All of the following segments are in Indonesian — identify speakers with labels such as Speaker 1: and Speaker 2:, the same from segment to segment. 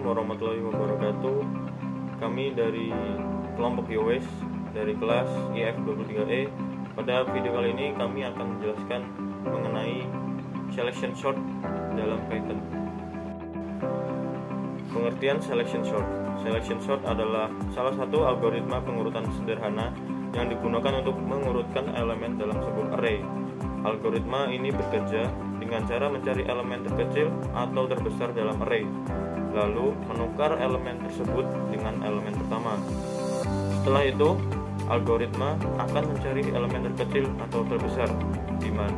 Speaker 1: warahmatullahi wabarakatuh. Kami dari kelompok YOWES dari kelas IF23E. Pada video kali ini kami akan menjelaskan mengenai selection sort dalam Python. Pengertian selection sort. Selection sort adalah salah satu algoritma pengurutan sederhana yang digunakan untuk mengurutkan elemen dalam sebuah array. Algoritma ini bekerja dengan cara mencari elemen terkecil atau terbesar dalam array, lalu menukar elemen tersebut dengan elemen pertama. Setelah itu, algoritma akan mencari elemen terkecil atau terbesar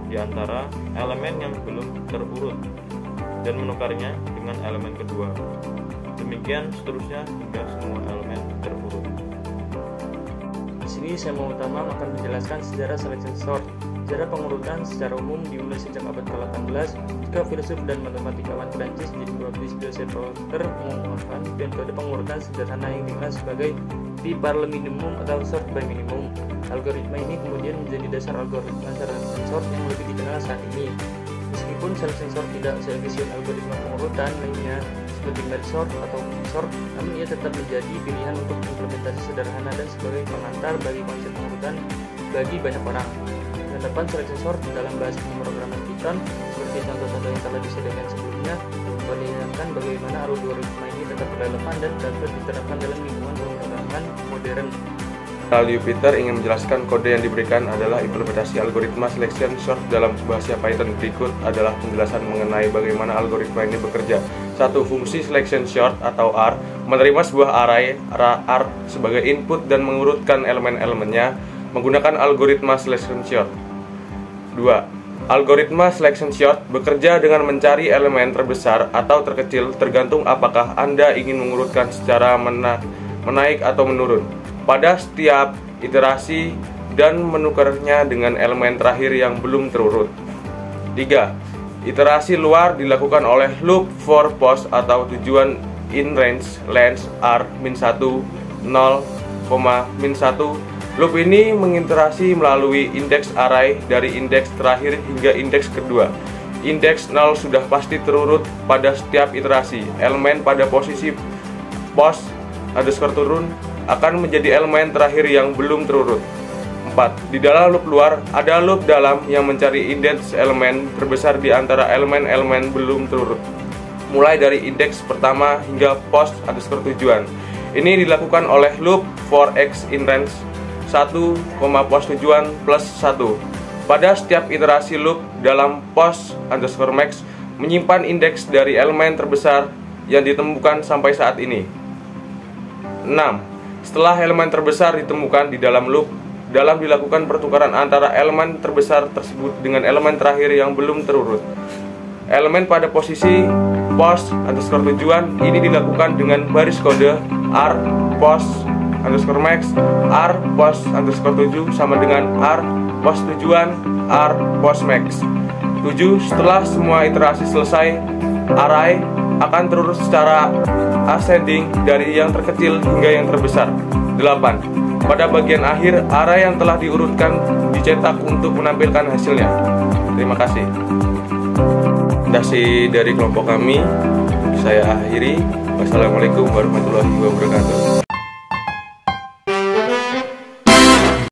Speaker 1: di antara elemen yang belum terurut dan menukarnya dengan elemen kedua. Demikian seterusnya hingga semua elemen terurut.
Speaker 2: Di sini saya mau akan menjelaskan sejarah selection sort. Sejarah pengurutan secara umum dimulai sejak abad ke-18 ketika filsuf dan matematikawan Prancis Jean-Baptiste Joseph Voltaire mengungkapkan metode pengurutan sederhana yang dikenal sebagai pi par le minimum atau sort by minimum. Algoritma ini kemudian menjadi dasar algoritma selection sort yang lebih dikenal saat ini. Meskipun selection sort tidak seefisien algoritma pengurutan lainnya seperti merge sort atau quicksort, namun ia tetap menjadi pilihan untuk implementasi sederhana dan sebagai pengantar bagi konsep pengurutan bagi banyak orang. Penerapan selection sort dalam bahasa pemrograman Python seperti contoh-contoh yang telah disediakan sebelumnya memperlihatkan bagaimana algoritma ini tetap relevan dan dapat diterapkan dalam lingkungan pemrograman modern.
Speaker 3: Jupiter ingin menjelaskan kode yang diberikan adalah implementasi algoritma selection sort dalam bahasa Python. Berikut adalah penjelasan mengenai bagaimana algoritma ini bekerja. 1. Fungsi selection sort atau R menerima sebuah array R sebagai input dan mengurutkan elemen-elemennya menggunakan algoritma selection sort. 2. Algoritma selection sort bekerja dengan mencari elemen terbesar atau terkecil tergantung apakah Anda ingin mengurutkan secara menaik atau menurun pada setiap iterasi dan menukarnya dengan elemen terakhir yang belum terurut. 3. Iterasi luar dilakukan oleh loop for post atau tujuan in range length R -1, 0, -1. Loop ini mengiterasi melalui indeks array dari indeks terakhir hingga indeks kedua. Indeks 0 sudah pasti terurut pada setiap iterasi. Elemen pada posisi post underscore turun akan menjadi elemen terakhir yang belum terurut. 4. Di dalam loop luar, ada loop dalam yang mencari indeks elemen terbesar di antara elemen-elemen belum terurut, mulai dari indeks pertama hingga post underscore tujuan. Ini dilakukan oleh loop for x in range 1, post tujuan plus 1. Pada setiap iterasi loop dalam post underscore max menyimpan indeks dari elemen terbesar yang ditemukan sampai saat ini. 6. Setelah elemen terbesar ditemukan di dalam loop, dalam dilakukan pertukaran antara elemen terbesar tersebut dengan elemen terakhir yang belum terurut. Elemen pada posisi post underscore tujuan ini dilakukan dengan baris kode R post underscore max R post underscore 7 sama dengan R post tujuan R post max. 7. Setelah semua iterasi selesai, array akan terurut secara ascending dari yang terkecil hingga yang terbesar. 8. Pada bagian akhir, array yang telah diurutkan dicetak untuk menampilkan hasilnya. Terima kasih. Dari kelompok kami, saya akhiri. Wassalamualaikum warahmatullahi wabarakatuh.